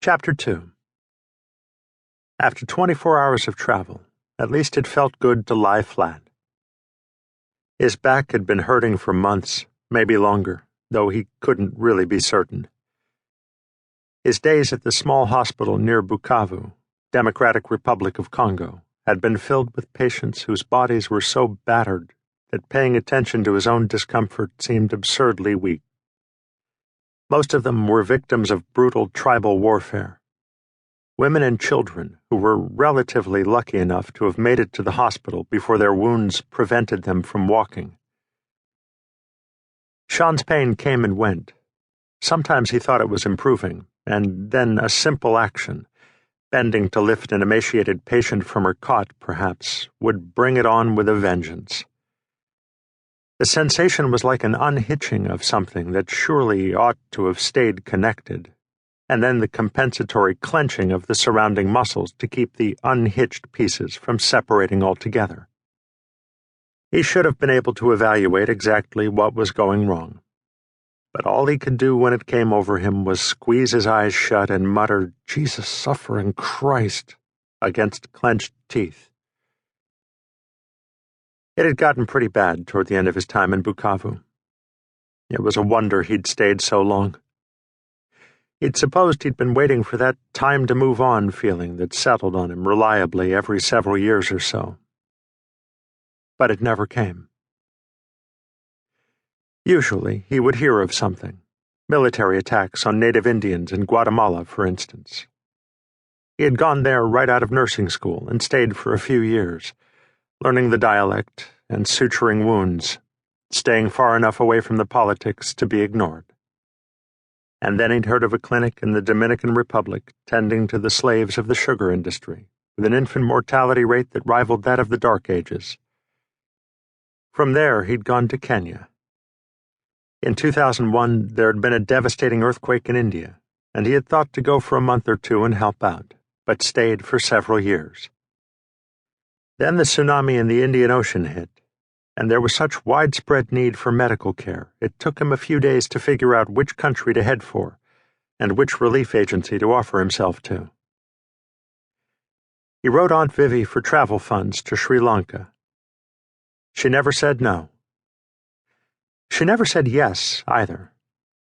Chapter 2. After 24 hours of travel, at least it felt good to lie flat. His back had been hurting for months, maybe longer, though he couldn't really be certain. His days at the small hospital near Bukavu, Democratic Republic of Congo, had been filled with patients whose bodies were so battered that paying attention to his own discomfort seemed absurdly weak. Most of them were victims of brutal tribal warfare. Women and children who were relatively lucky enough to have made it to the hospital before their wounds prevented them from walking. Sean's pain came and went. Sometimes he thought it was improving, and then a simple action, bending to lift an emaciated patient from her cot, perhaps, would bring it on with a vengeance. The sensation was like an unhitching of something that surely ought to have stayed connected, and then the compensatory clenching of the surrounding muscles to keep the unhitched pieces from separating altogether. He should have been able to evaluate exactly what was going wrong, but all he could do when it came over him was squeeze his eyes shut and mutter, "Jesus suffering Christ," against clenched teeth. It had gotten pretty bad toward the end of his time in Bukavu. It was a wonder he'd stayed so long. He'd supposed he'd been waiting for that time-to-move-on feeling that settled on him reliably every several years or so. But it never came. Usually, he would hear of something. Military attacks on native Indians in Guatemala, for instance. He had gone there right out of nursing school and stayed for a few years, learning the dialect and suturing wounds, staying far enough away from the politics to be ignored. And then he'd heard of a clinic in the Dominican Republic tending to the slaves of the sugar industry, with an infant mortality rate that rivaled that of the Dark Ages. From there, he'd gone to Kenya. In 2001, there had been a devastating earthquake in India, and he had thought to go for a month or two and help out, but stayed for several years. Then the tsunami in the Indian Ocean hit, and there was such widespread need for medical care, it took him a few days to figure out which country to head for and which relief agency to offer himself to. He wrote Aunt Vivi for travel funds to Sri Lanka. She never said no. She never said yes, either.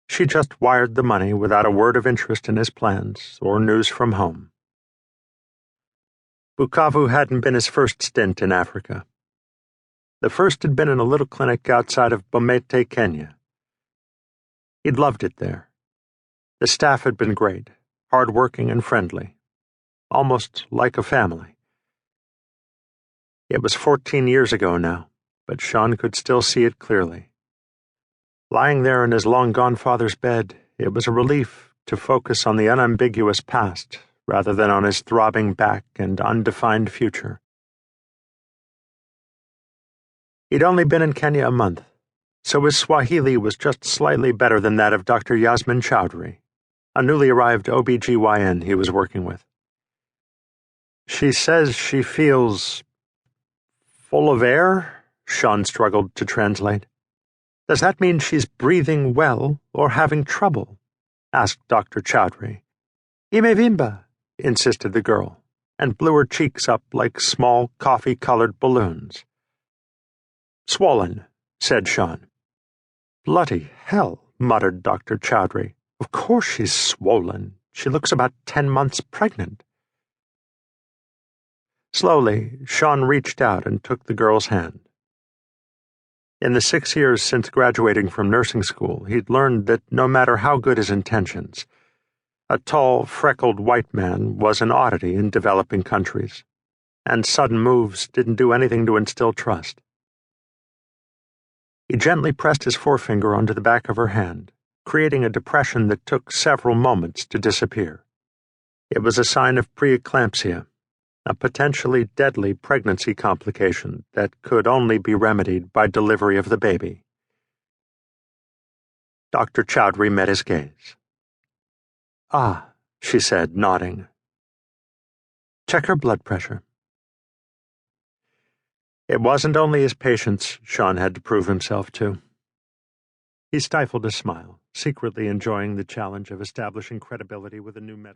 She just wired the money without a word of interest in his plans or news from home. Bukavu hadn't been his first stint in Africa. The first had been in a little clinic outside of Bomete, Kenya. He'd loved it there. The staff had been great, hard-working and friendly, almost like a family. It was 14 years ago now, but Sean could still see it clearly. Lying there in his long-gone father's bed, it was a relief to focus on the unambiguous past rather than on his throbbing back and undefined future. He'd only been in Kenya a month, so his Swahili was just slightly better than that of Dr. Yasmin Chowdhury, a newly arrived OB-GYN he was working with. "She says she feels full of air," Sean struggled to translate. "Does that mean she's breathing well or having trouble?" asked Dr. Chowdhury. "Imevimba," insisted the girl, and blew her cheeks up like small coffee-colored balloons. "Swollen," said Sean. "Bloody hell," muttered Dr. Chowdhury. "Of course she's swollen. She looks about 10 months pregnant." Slowly, Sean reached out and took the girl's hand. In the 6 years since graduating from nursing school, he'd learned that no matter how good his intentions, a tall, freckled white man was an oddity in developing countries, and sudden moves didn't do anything to instill trust. He gently pressed his forefinger onto the back of her hand, creating a depression that took several moments to disappear. It was a sign of preeclampsia, a potentially deadly pregnancy complication that could only be remedied by delivery of the baby. Dr. Chowdhury met his gaze. "Ah," she said, nodding. "Check her blood pressure." It wasn't only his patients Sean had to prove himself to. He stifled a smile, secretly enjoying the challenge of establishing credibility with a new medical